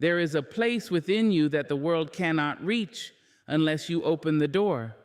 There is a place within you that the world cannot reach unless you open the door.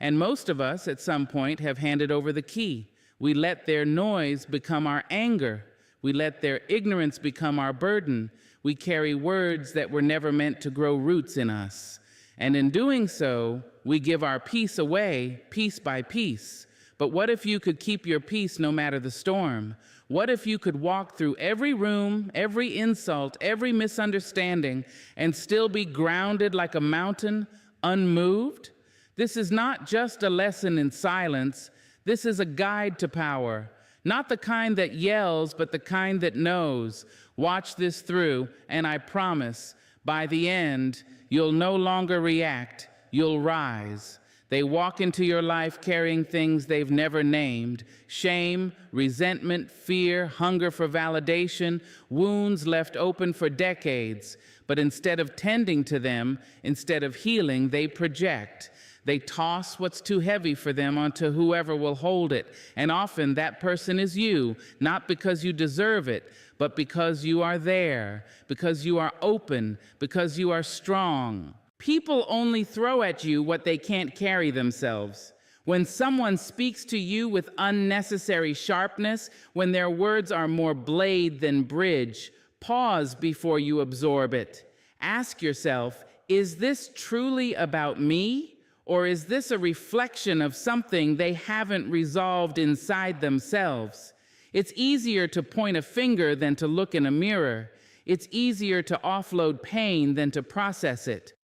And most of us, at some point, have handed over the key. We let their noise become our anger. We let their ignorance become our burden. We carry words that were never meant to grow roots in us. And in doing so, we give our peace away, piece by piece. But what if you could keep your peace no matter the storm? What if you could walk through every room, every insult, every misunderstanding, and still be grounded like a mountain, unmoved? This is not just a lesson in silence. This is a guide to power. Not the kind that yells, but the kind that knows. Watch this through, and I promise, by the end, you'll no longer react, you'll rise. They walk into your life carrying things they've never named: shame, resentment, fear, hunger for validation, wounds left open for decades. But instead of tending to them, instead of healing, they project. They toss what's too heavy for them onto whoever will hold it. And often that person is you, not because you deserve it, but because you are there, because you are open, because you are strong. People only throw at you what they can't carry themselves. When someone speaks to you with unnecessary sharpness, when their words are more blade than bridge, pause before you absorb it. Ask yourself, is this truly about me? Or is this a reflection of something they haven't resolved inside themselves? It's easier to point a finger than to look in a mirror. It's easier to offload pain than to process it.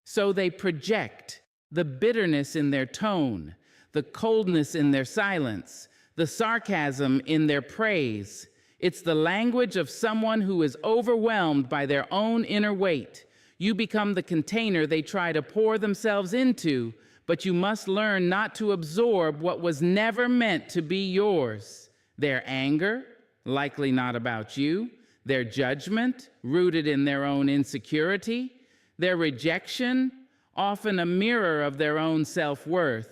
So they project the bitterness in their tone, the coldness in their silence, the sarcasm in their praise. It's the language of someone who is overwhelmed by their own inner weight. You become the container they try to pour themselves into, but you must learn not to absorb what was never meant to be yours. Their anger, likely not about you. Their judgment, rooted in their own insecurity. Their rejection, often a mirror of their own self-worth.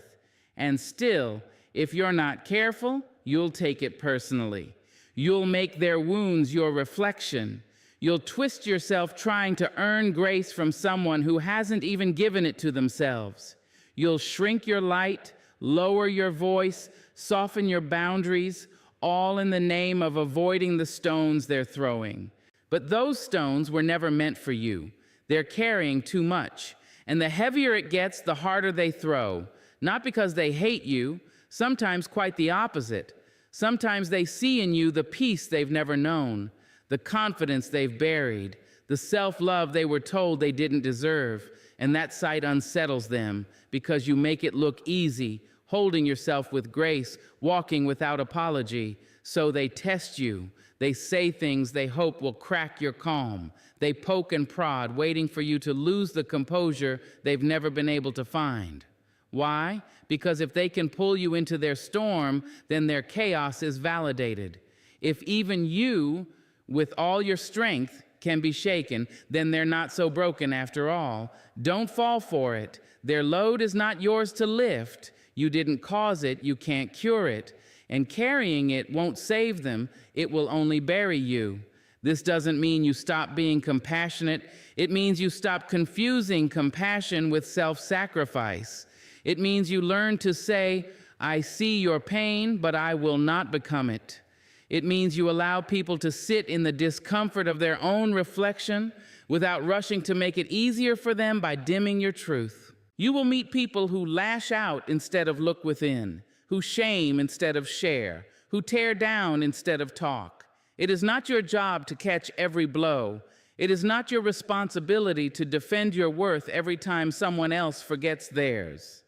And still, if you're not careful, you'll take it personally. You'll make their wounds your reflection. You'll twist yourself trying to earn grace from someone who hasn't even given it to themselves. You'll shrink your light, lower your voice, soften your boundaries, all in the name of avoiding the stones they're throwing. But those stones were never meant for you. They're carrying too much. And the heavier it gets, the harder they throw. Not because they hate you, sometimes quite the opposite. Sometimes they see in you the peace they've never known, the confidence they've buried, the self-love they were told they didn't deserve, and that sight unsettles them because you make it look easy, holding yourself with grace, walking without apology. So they test you. They say things they hope will crack your calm. They poke and prod, waiting for you to lose the composure they've never been able to find. Why? Because if they can pull you into their storm, then their chaos is validated. If even you, with all your strength, can be shaken, then they're not so broken after all. Don't fall for it. Their load is not yours to lift. You didn't cause it, you can't cure it. And carrying it won't save them, it will only bury you. This doesn't mean you stop being compassionate. It means you stop confusing compassion with self-sacrifice. It means you learn to say, I see your pain, but I will not become it. It means you allow people to sit in the discomfort of their own reflection without rushing to make it easier for them by dimming your truth. You will meet people who lash out instead of look within, who shame instead of share, who tear down instead of talk. It is not your job to catch every blow. It is not your responsibility to defend your worth every time someone else forgets theirs.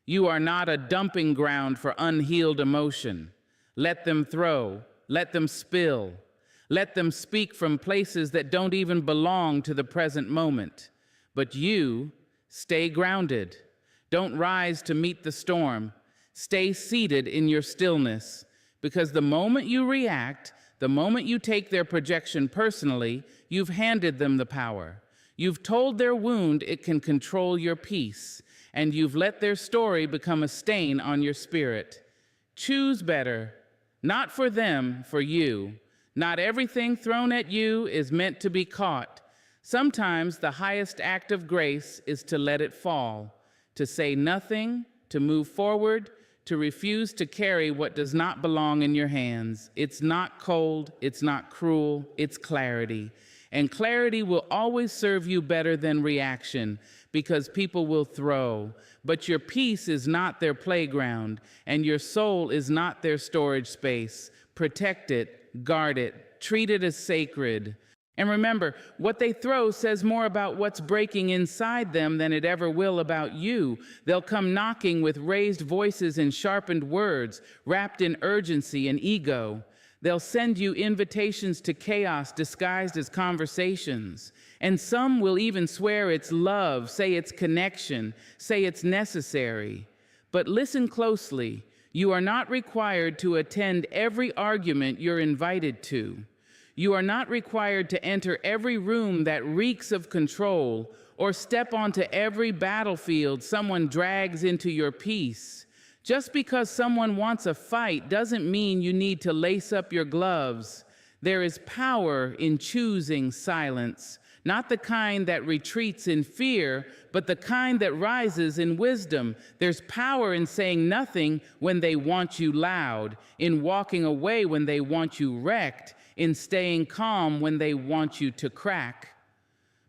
You are not a dumping ground for unhealed emotion. Let them throw. Let them spill. Let them speak from places that don't even belong to the present moment. But you, stay grounded. Don't rise to meet the storm. Stay seated in your stillness. Because the moment you react, the moment you take their projection personally, you've handed them the power. You've told their wound it can control your peace. And you've let their story become a stain on your spirit. Choose better. Not for them, for you. Not everything thrown at you is meant to be caught. Sometimes the highest act of grace is to let it fall, to say nothing, to move forward, to refuse to carry what does not belong in your hands. It's not cold, it's not cruel, it's clarity. And clarity will always serve you better than reaction, because people will throw. But your peace is not their playground, and your soul is not their storage space. Protect it, guard it, treat it as sacred. And remember, what they throw says more about what's breaking inside them than it ever will about you. They'll come knocking with raised voices and sharpened words, wrapped in urgency and ego. They'll send you invitations to chaos disguised as conversations. And some will even swear it's love, say it's connection, say it's necessary. But listen closely. You are not required to attend every argument you're invited to. You are not required to enter every room that reeks of control or step onto every battlefield someone drags into your peace. Just because someone wants a fight doesn't mean you need to lace up your gloves. There is power in choosing silence, not the kind that retreats in fear, but the kind that rises in wisdom. There's power in saying nothing when they want you loud, in walking away when they want you wrecked, in staying calm when they want you to crack.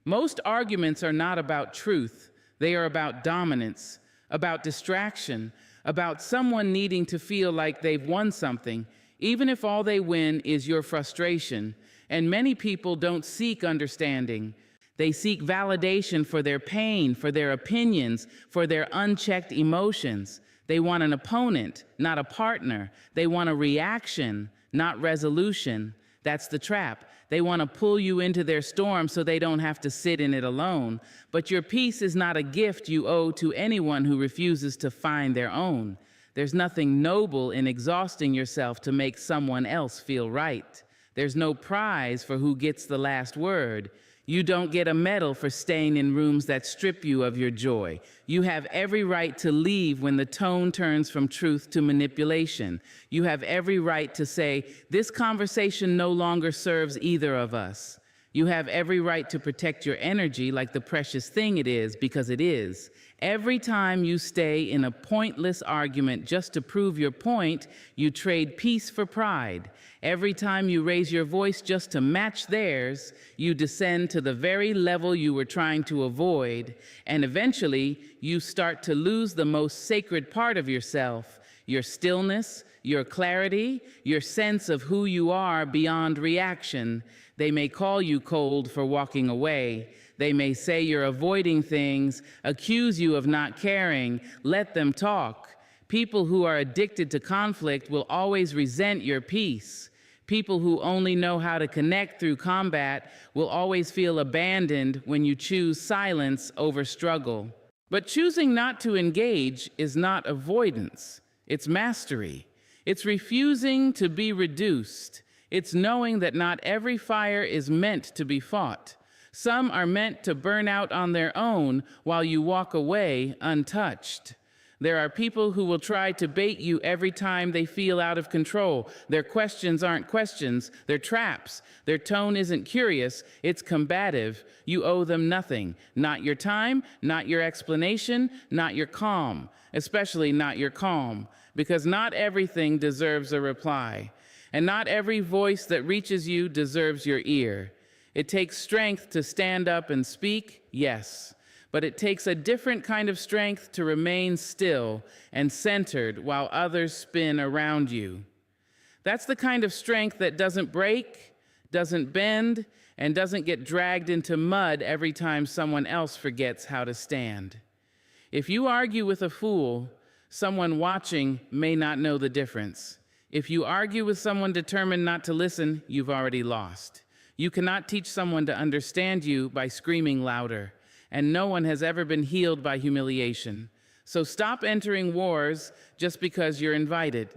Most arguments are not about truth. They are about dominance, about distraction, about someone needing to feel like they've won something, even if all they win is your frustration. And many people don't seek understanding. They seek validation for their pain, for their opinions, for their unchecked emotions. They want an opponent, not a partner. They want a reaction, not resolution. That's the trap. They want to pull you into their storm so they don't have to sit in it alone. But your peace is not a gift you owe to anyone who refuses to find their own. There's nothing noble in exhausting yourself to make someone else feel right. There's no prize for who gets the last word. You don't get a medal for staying in rooms that strip you of your joy. You have every right to leave when the tone turns from truth to manipulation. You have every right to say, this conversation no longer serves either of us. You have every right to protect your energy like the precious thing it is, because it is. Every time you stay in a pointless argument just to prove your point, you trade peace for pride. Every time you raise your voice just to match theirs, you descend to the very level you were trying to avoid, and eventually you start to lose the most sacred part of yourself, your stillness, your clarity, your sense of who you are beyond reaction. They may call you cold for walking away. They may say you're avoiding things, accuse you of not caring. Let them talk. People who are addicted to conflict will always resent your peace. People who only know how to connect through combat will always feel abandoned when you choose silence over struggle. But choosing not to engage is not avoidance. It's mastery. It's refusing to be reduced. It's knowing that not every fire is meant to be fought. Some are meant to burn out on their own while you walk away untouched. There are people who will try to bait you every time they feel out of control. Their questions aren't questions, they're traps. Their tone isn't curious, it's combative. You owe them nothing. Not your time, not your explanation, not your calm. Especially not your calm. Because not everything deserves a reply. And not every voice that reaches you deserves your ear. It takes strength to stand up and speak, yes. But it takes a different kind of strength to remain still and centered while others spin around you. That's the kind of strength that doesn't break, doesn't bend, and doesn't get dragged into mud every time someone else forgets how to stand. If you argue with a fool, someone watching may not know the difference. If you argue with someone determined not to listen, you've already lost. You cannot teach someone to understand you by screaming louder. And no one has ever been healed by humiliation. So stop entering wars just because you're invited.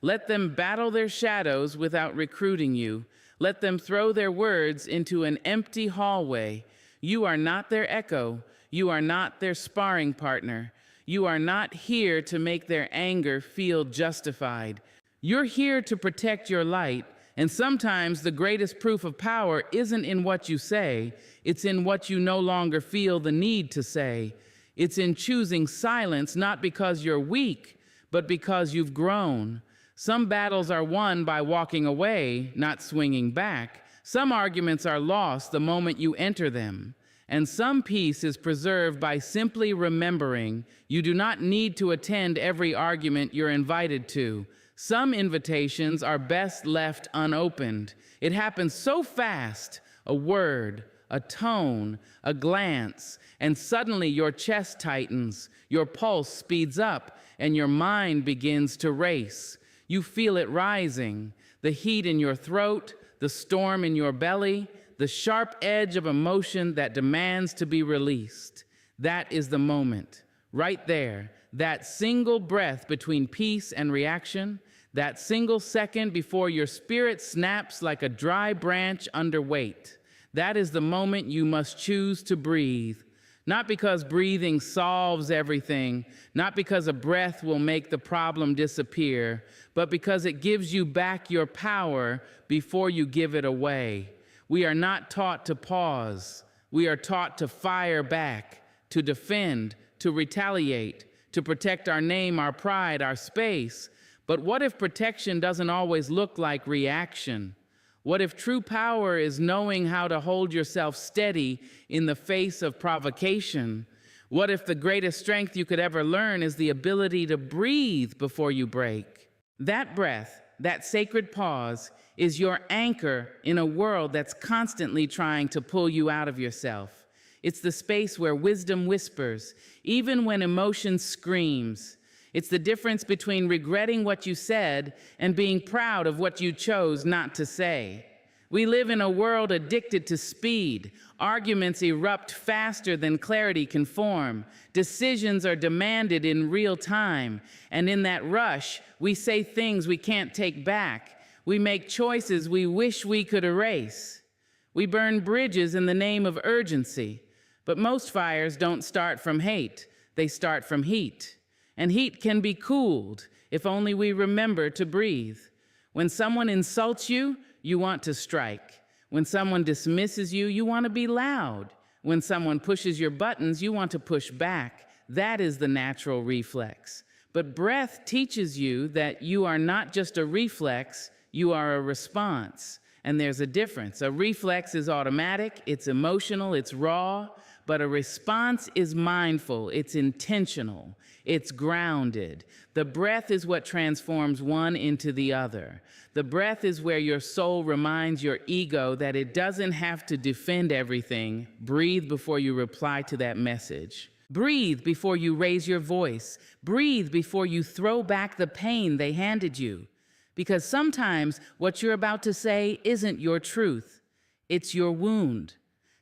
Let them battle their shadows without recruiting you. Let them throw their words into an empty hallway. You are not their echo. You are not their sparring partner. You are not here to make their anger feel justified. You're here to protect your light, And sometimes the greatest proof of power isn't in what you say, it's in what you no longer feel the need to say. It's in choosing silence, not because you're weak, but because you've grown. Some battles are won by walking away, not swinging back. Some arguments are lost the moment you enter them. And some peace is preserved by simply remembering you do not need to attend every argument you're invited to. Some invitations are best left unopened. It happens so fast, a word, a tone, a glance, and suddenly your chest tightens, your pulse speeds up, and your mind begins to race. You feel it rising, the heat in your throat, the storm in your belly, the sharp edge of emotion that demands to be released. That is the moment, right there, that single breath between peace and reaction, that single second before your spirit snaps like a dry branch under weight. That is the moment you must choose to breathe. Not because breathing solves everything, not because a breath will make the problem disappear, but because it gives you back your power before you give it away. We are not taught to pause. We are taught to fire back, to defend, to retaliate, to protect our name, our pride, our space. But what if protection doesn't always look like reaction? What if true power is knowing how to hold yourself steady in the face of provocation? What if the greatest strength you could ever learn is the ability to breathe before you break? That breath, that sacred pause, is your anchor in a world that's constantly trying to pull you out of yourself. It's the space where wisdom whispers, even when emotion screams. It's the difference between regretting what you said and being proud of what you chose not to say. We live in a world addicted to speed. Arguments erupt faster than clarity can form. Decisions are demanded in real time. And in that rush, we say things we can't take back. We make choices we wish we could erase. We burn bridges in the name of urgency. But most fires don't start from hate. They start from heat. And heat can be cooled if only we remember to breathe. When someone insults you, you want to strike. When someone dismisses you, you want to be loud. When someone pushes your buttons, you want to push back. That is the natural reflex. But breath teaches you that you are not just a reflex, you are a response. And there's a difference. A reflex is automatic, it's emotional, it's raw, but a response is mindful, it's intentional, it's grounded. The breath is what transforms one into the other. The breath is where your soul reminds your ego that it doesn't have to defend everything. Breathe before you reply to that message. Breathe before you raise your voice. Breathe before you throw back the pain they handed you. Because sometimes what you're about to say isn't your truth, it's your wound.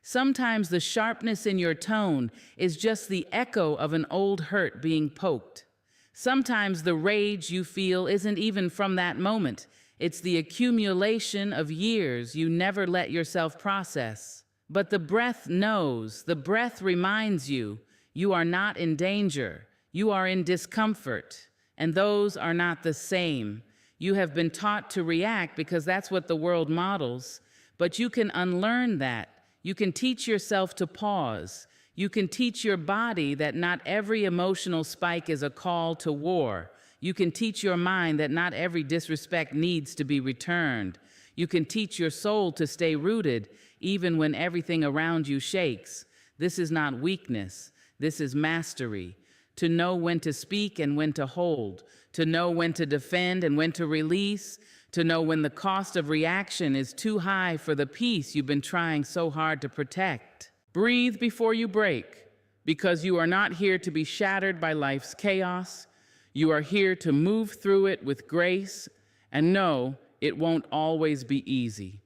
Sometimes the sharpness in your tone is just the echo of an old hurt being poked. Sometimes the rage you feel isn't even from that moment. It's the accumulation of years you never let yourself process. But the breath knows, the breath reminds you, you are not in danger, you are in discomfort, and those are not the same. You have been taught to react because that's what the world models, but you can unlearn that. You can teach yourself to pause. You can teach your body that not every emotional spike is a call to war. You can teach your mind that not every disrespect needs to be returned. You can teach your soul to stay rooted even when everything around you shakes. This is not weakness. This is mastery. To know when to speak and when to hold. To know when to defend and when to release. To know when the cost of reaction is too high for the peace you've been trying so hard to protect. Breathe before you break, because you are not here to be shattered by life's chaos. You are here to move through it with grace, and know it won't always be easy.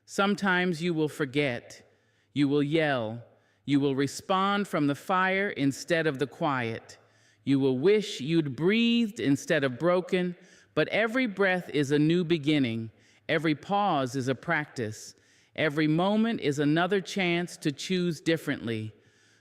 Sometimes you will forget, you will yell, you will respond from the fire instead of the quiet. You will wish you'd breathed instead of broken, but every breath is a new beginning. Every pause is a practice. Every moment is another chance to choose differently.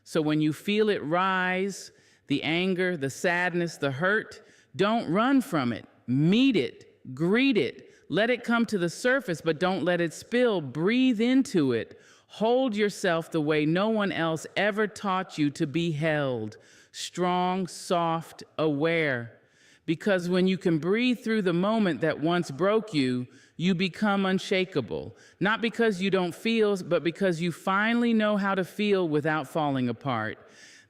So when you feel it rise, the anger, the sadness, the hurt, don't run from it. Meet it, greet it, Let it come to the surface, but don't let it spill. Breathe into it. Hold yourself the way no one else ever taught you to be held. Strong, soft, aware. Because when you can breathe through the moment that once broke you, you become unshakable. Not because you don't feel, but because you finally know how to feel without falling apart.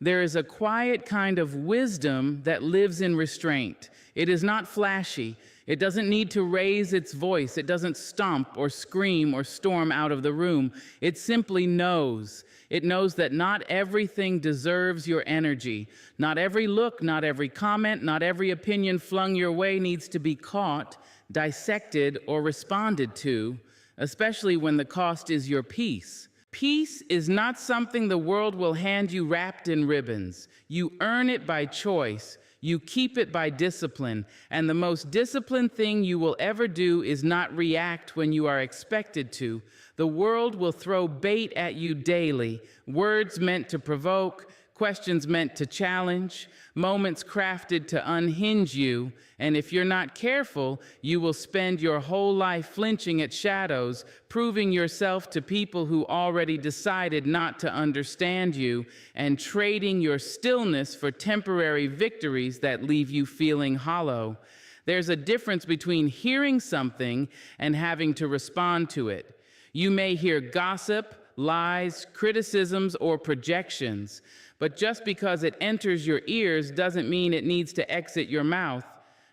There is a quiet kind of wisdom that lives in restraint. It is not flashy. It doesn't need to raise its voice. It doesn't stomp or scream or storm out of the room. It simply knows. It knows that not everything deserves your energy. Not every look, not every comment, not every opinion flung your way needs to be caught, dissected, or responded to, especially when the cost is your peace. Peace is not something the world will hand you wrapped in ribbons. You earn it by choice. You keep it by discipline. And the most disciplined thing you will ever do is not react when you are expected to. The world will throw bait at you daily. Words meant to provoke, questions meant to challenge, moments crafted to unhinge you. And if you're not careful, you will spend your whole life flinching at shadows, proving yourself to people who already decided not to understand you, and trading your stillness for temporary victories that leave you feeling hollow. There's a difference between hearing something and having to respond to it. You may hear gossip, lies, criticisms, or projections, but just because it enters your ears doesn't mean it needs to exit your mouth.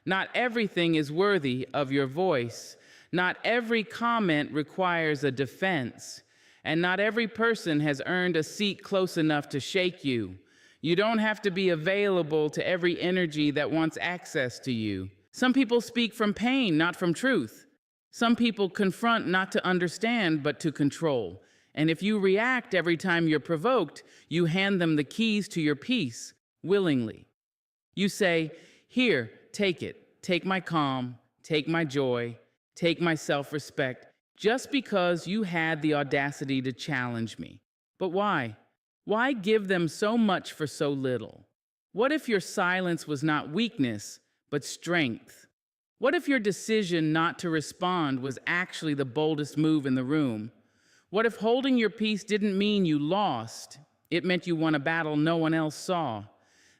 Not everything is worthy of your voice. Not every comment requires a defense. And not every person has earned a seat close enough to shake you. You don't have to be available to every energy that wants access to you. Some people speak from pain, not from truth. Some people confront not to understand, but to control. And if you react every time you're provoked, you hand them the keys to your peace willingly. You say, "Here, take it. Take my calm, take my joy, take my self-respect," just because you had the audacity to challenge me. But why? Why give them so much for so little? What if your silence was not weakness, but strength? What if your decision not to respond was actually the boldest move in the room? What if holding your peace didn't mean you lost? It meant you won a battle no one else saw.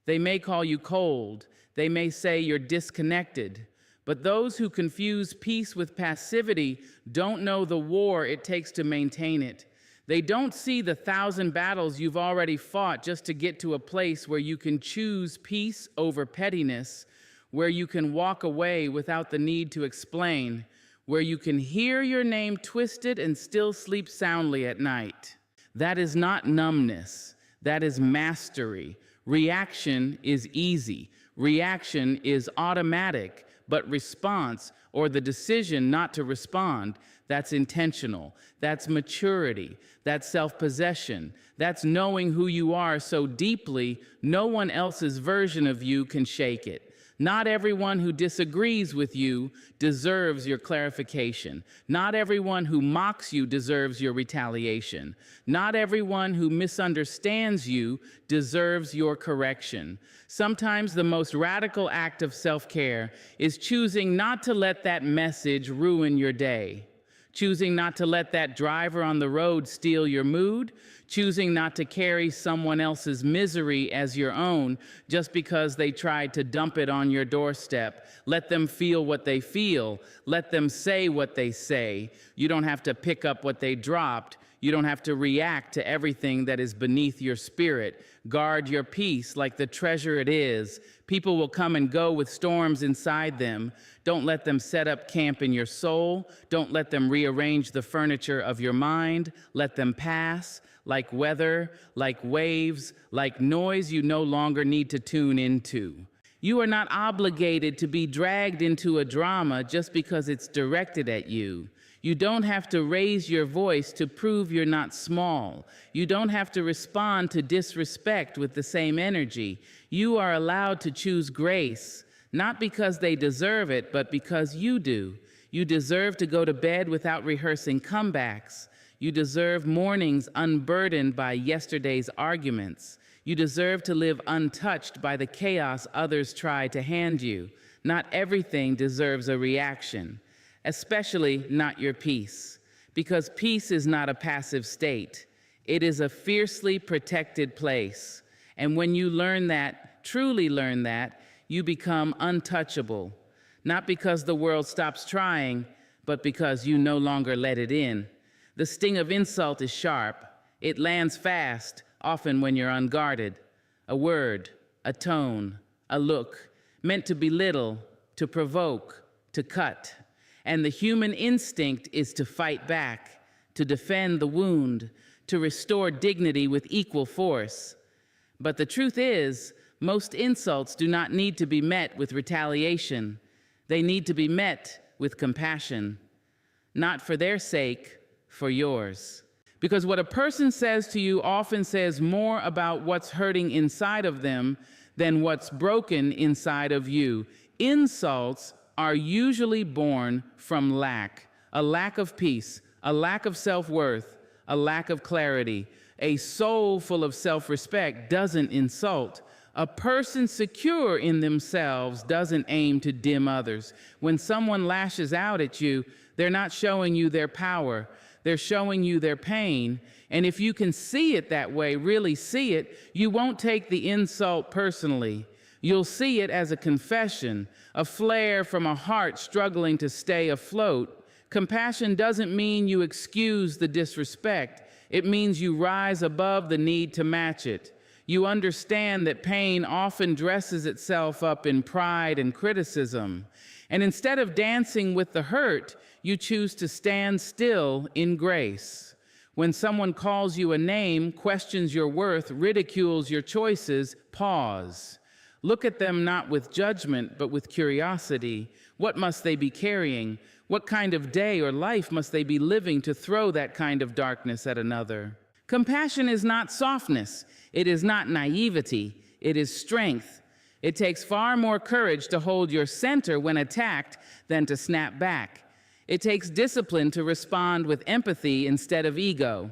They may call you cold. They may say you're disconnected. But those who confuse peace with passivity don't know the war it takes to maintain it. They don't see the 1,000 battles you've already fought just to get to a place where you can choose peace over pettiness, where you can walk away without the need to explain, where you can hear your name twisted and still sleep soundly at night. That is not numbness. That is mastery. Reaction is easy. Reaction is automatic, but response, or the decision not to respond, that's intentional. That's maturity. That's self-possession. That's knowing who you are so deeply, no one else's version of you can shake it. Not everyone who disagrees with you deserves your clarification. Not everyone who mocks you deserves your retaliation. Not everyone who misunderstands you deserves your correction. Sometimes the most radical act of self-care is choosing not to let that message ruin your day. Choosing not to let that driver on the road steal your mood, choosing not to carry someone else's misery as your own just because they tried to dump it on your doorstep. Let them feel what they feel. Let them say what they say. You don't have to pick up what they dropped. You don't have to react to everything that is beneath your spirit. Guard your peace like the treasure it is. People will come and go with storms inside them. Don't let them set up camp in your soul. Don't let them rearrange the furniture of your mind. Let them pass, like weather, like waves, like noise you no longer need to tune into. You are not obligated to be dragged into a drama just because it's directed at you. You don't have to raise your voice to prove you're not small. You don't have to respond to disrespect with the same energy. You are allowed to choose grace, not because they deserve it, but because you do. You deserve to go to bed without rehearsing comebacks. You deserve mornings unburdened by yesterday's arguments. You deserve to live untouched by the chaos others try to hand you. Not everything deserves a reaction. especially not your peace, because peace is not a passive state. It is a fiercely protected place. And when you learn that, truly learn that, you become untouchable, not because the world stops trying, but because you no longer let it in. The sting of insult is sharp. It lands fast, often when you're unguarded. A word, a tone, a look, meant to belittle, to provoke, to cut. And the human instinct is to fight back, to defend the wound, to restore dignity with equal force. But the truth is, most insults do not need to be met with retaliation. They need to be met with compassion. Not for their sake, for yours. Because what a person says to you often says more about what's hurting inside of them than what's broken inside of you. Insults are usually born from lack, a lack of peace, a lack of self-worth, a lack of clarity. A soul full of self-respect doesn't insult. A person secure in themselves doesn't aim to dim others. When someone lashes out at you, they're not showing you their power. They're showing you their pain. And if you can see it that way, really see it, you won't take the insult personally. You'll see it as a confession, a flare from a heart struggling to stay afloat. Compassion doesn't mean you excuse the disrespect. It means you rise above the need to match it. You understand that pain often dresses itself up in pride and criticism. And instead of dancing with the hurt, you choose to stand still in grace. When someone calls you a name, questions your worth, ridicules your choices, pause. Look at them not with judgment, but with curiosity. What must they be carrying? What kind of day or life must they be living to throw that kind of darkness at another? Compassion is not softness. It is not naivety. It is strength. It takes far more courage to hold your center when attacked than to snap back. It takes discipline to respond with empathy instead of ego.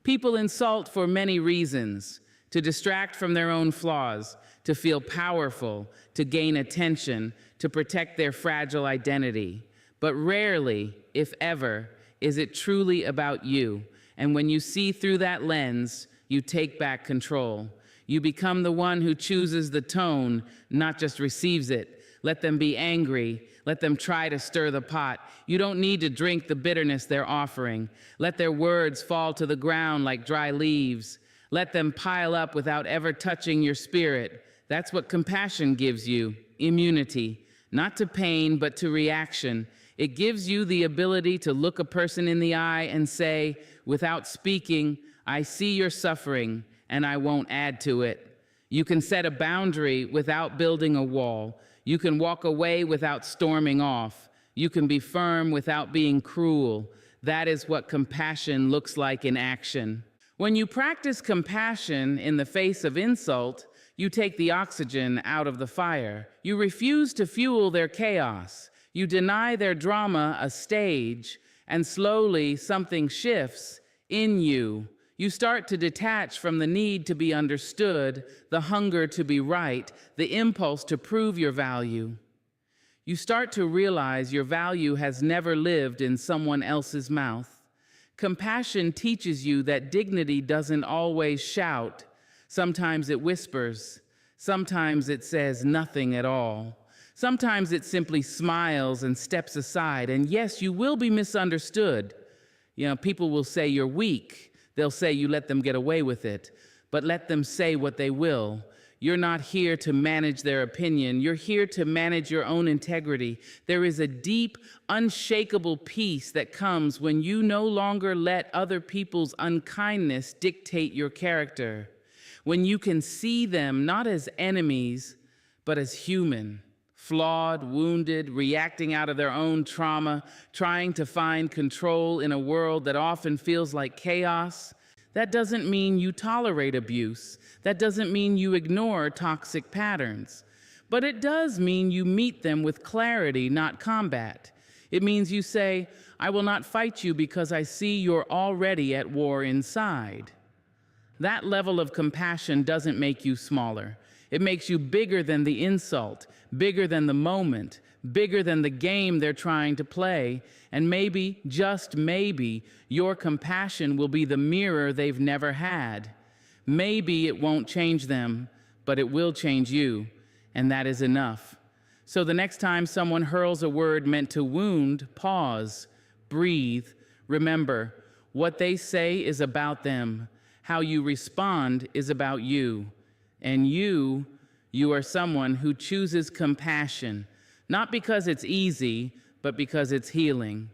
People insult for many reasons: to distract from their own flaws, to feel powerful, to gain attention, to protect their fragile identity. But rarely, if ever, is it truly about you. And when you see through that lens, you take back control. You become the one who chooses the tone, not just receives it. Let them be angry. Let them try to stir the pot. You don't need to drink the bitterness they're offering. Let their words fall to the ground like dry leaves. Let them pile up without ever touching your spirit. That's what compassion gives you, immunity, not to pain, but to reaction. It gives you the ability to look a person in the eye and say, without speaking, I see your suffering, and I won't add to it. You can set a boundary without building a wall. You can walk away without storming off. You can be firm without being cruel. That is what compassion looks like in action. When you practice compassion in the face of insult, you take the oxygen out of the fire. You refuse to fuel their chaos. You deny their drama a stage, and slowly something shifts in you. You start to detach from the need to be understood, the hunger to be right, the impulse to prove your value. You start to realize your value has never lived in someone else's mouth. Compassion teaches you that dignity doesn't always shout. Sometimes it whispers. Sometimes it says nothing at all. Sometimes it simply smiles and steps aside. And yes, you will be misunderstood. People will say you're weak. They'll say you let them get away with it. But let them say what they will. You're not here to manage their opinion. You're here to manage your own integrity. There is a deep, unshakable peace that comes when you no longer let other people's unkindness dictate your character. When you can see them not as enemies, but as human. Flawed, wounded, reacting out of their own trauma, trying to find control in a world that often feels like chaos. That doesn't mean you tolerate abuse. That doesn't mean you ignore toxic patterns. But it does mean you meet them with clarity, not combat. It means you say, I will not fight you because I see you're already at war inside. That level of compassion doesn't make you smaller. It makes you bigger than the insult, bigger than the moment, bigger than the game they're trying to play, and maybe, just maybe, your compassion will be the mirror they've never had. Maybe it won't change them, but it will change you, and that is enough. So the next time someone hurls a word meant to wound, pause, breathe, remember, what they say is about them. How you respond is about you. And you are someone who chooses compassion, not because it's easy, but because it's healing.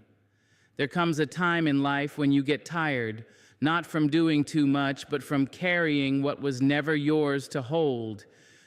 There comes a time in life when you get tired, not from doing too much, but from carrying what was never yours to hold.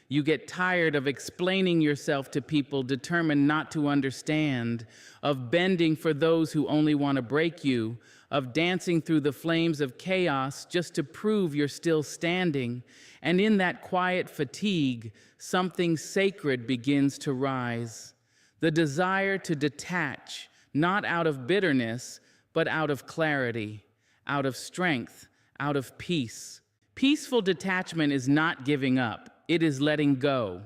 You get tired of explaining yourself to people determined not to understand, of bending for those who only want to break you, of dancing through the flames of chaos just to prove you're still standing. And in that quiet fatigue, something sacred begins to rise. The desire to detach, not out of bitterness, but out of clarity, out of strength, out of peace. Peaceful detachment is not giving up. It is letting go.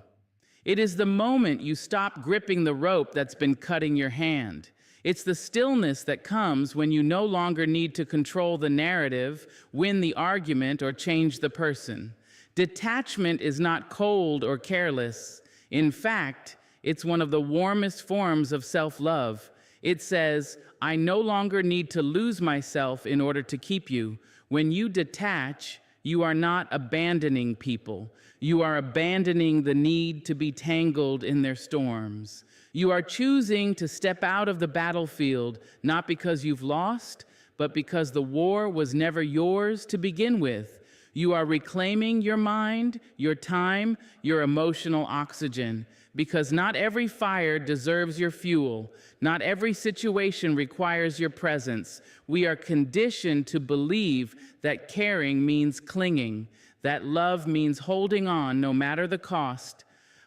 It is the moment you stop gripping the rope that's been cutting your hand. It's the stillness that comes when you no longer need to control the narrative, win the argument, or change the person. Detachment is not cold or careless. In fact, it's one of the warmest forms of self-love. It says, I no longer need to lose myself in order to keep you. When you detach, you are not abandoning people. You are abandoning the need to be tangled in their storms. You are choosing to step out of the battlefield, not because you've lost, but because the war was never yours to begin with. You are reclaiming your mind, your time, your emotional oxygen, because not every fire deserves your fuel. Not every situation requires your presence. We are conditioned to believe that caring means clinging, that love means holding on no matter the cost.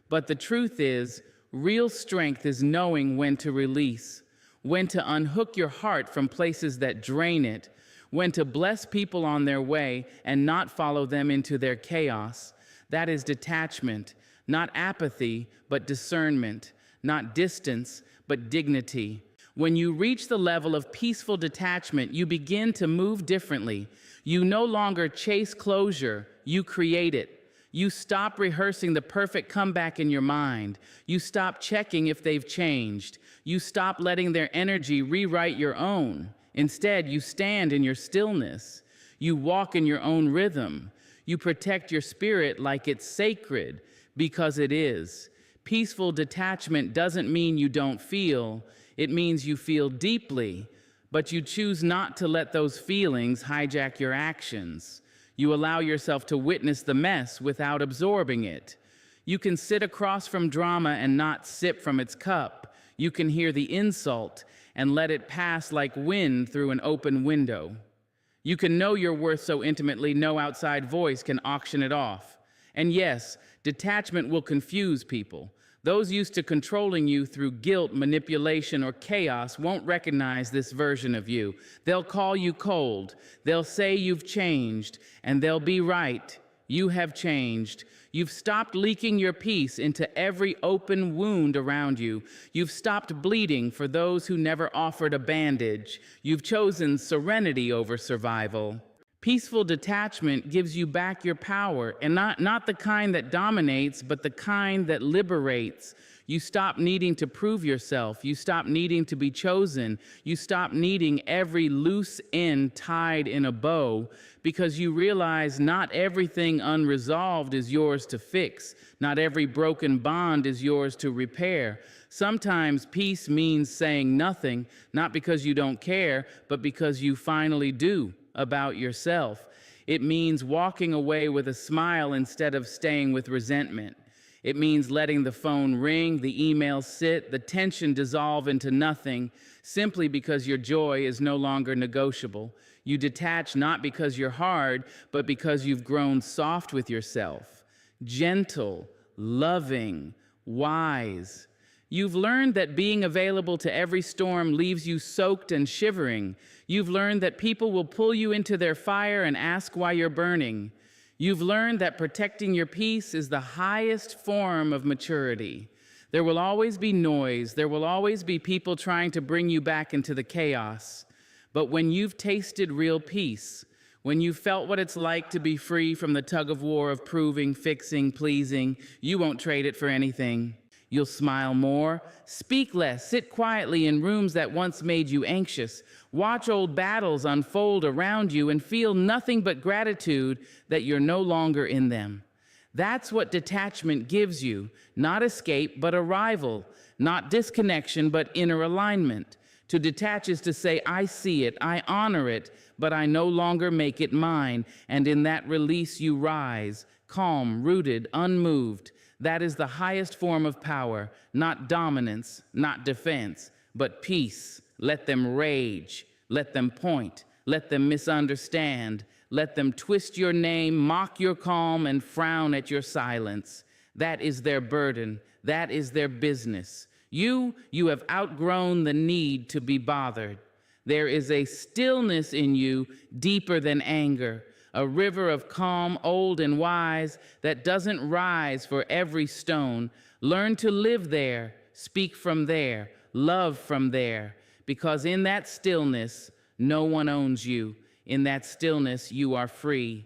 But the truth is, real strength is knowing when to release, when to unhook your heart from places that drain it, when to bless people on their way and not follow them into their chaos. That is detachment, not apathy, but discernment, not distance, but dignity. When you reach the level of peaceful detachment, you begin to move differently. You no longer chase closure, you create it. You stop rehearsing the perfect comeback in your mind. You stop checking if they've changed. You stop letting their energy rewrite your own. Instead, you stand in your stillness. You walk in your own rhythm. You protect your spirit like it's sacred, because it is. Peaceful detachment doesn't mean you don't feel. It means you feel deeply, but you choose not to let those feelings hijack your actions. You allow yourself to witness the mess without absorbing it. You can sit across from drama and not sip from its cup. You can hear the insult and let it pass like wind through an open window. You can know your worth so intimately no outside voice can auction it off. And yes, detachment will confuse people. Those used to controlling you through guilt, manipulation, or chaos won't recognize this version of you. They'll call you cold. They'll say you've changed, and they'll be right. You have changed. You've stopped leaking your peace into every open wound around you. You've stopped bleeding for those who never offered a bandage. You've chosen serenity over survival. Peaceful detachment gives you back your power, and not the kind that dominates, but the kind that liberates. You stop needing to prove yourself. You stop needing to be chosen. You stop needing every loose end tied in a bow, because you realize not everything unresolved is yours to fix. Not every broken bond is yours to repair. Sometimes peace means saying nothing, not because you don't care, but because you finally do about yourself. It means walking away with a smile instead of staying with resentment. It means letting the phone ring, the email sit, the tension dissolve into nothing, simply because your joy is no longer negotiable. You detach not because you're hard, but because you've grown soft with yourself, gentle, loving, wise. You've learned that being available to every storm leaves you soaked and shivering. You've learned that people will pull you into their fire and ask why you're burning. You've learned that protecting your peace is the highest form of maturity, There will always be noise. There will always be people trying to bring you back into the chaos. But when you've tasted real peace, when you felt what it's like to be free from the tug of war of proving, fixing, pleasing, you won't trade it for anything. You'll smile more, speak less, sit quietly in rooms that once made you anxious, watch old battles unfold around you, and feel nothing but gratitude that you're no longer in them. That's what detachment gives you, not escape, but arrival, not disconnection, but inner alignment. To detach is to say, I see it, I honor it, but I no longer make it mine, and in that release you rise, calm, rooted, unmoved. That is the highest form of power, not dominance, not defense, but peace. Let them rage, let them point, let them misunderstand, let them twist your name, mock your calm, and frown at your silence. That is their burden, that is their business. You have outgrown the need to be bothered. There is a stillness in you deeper than anger, a river of calm, old and wise, that doesn't rise for every stone. Learn to live there, speak from there, love from there, because in that stillness, no one owns you. In that stillness, you are free.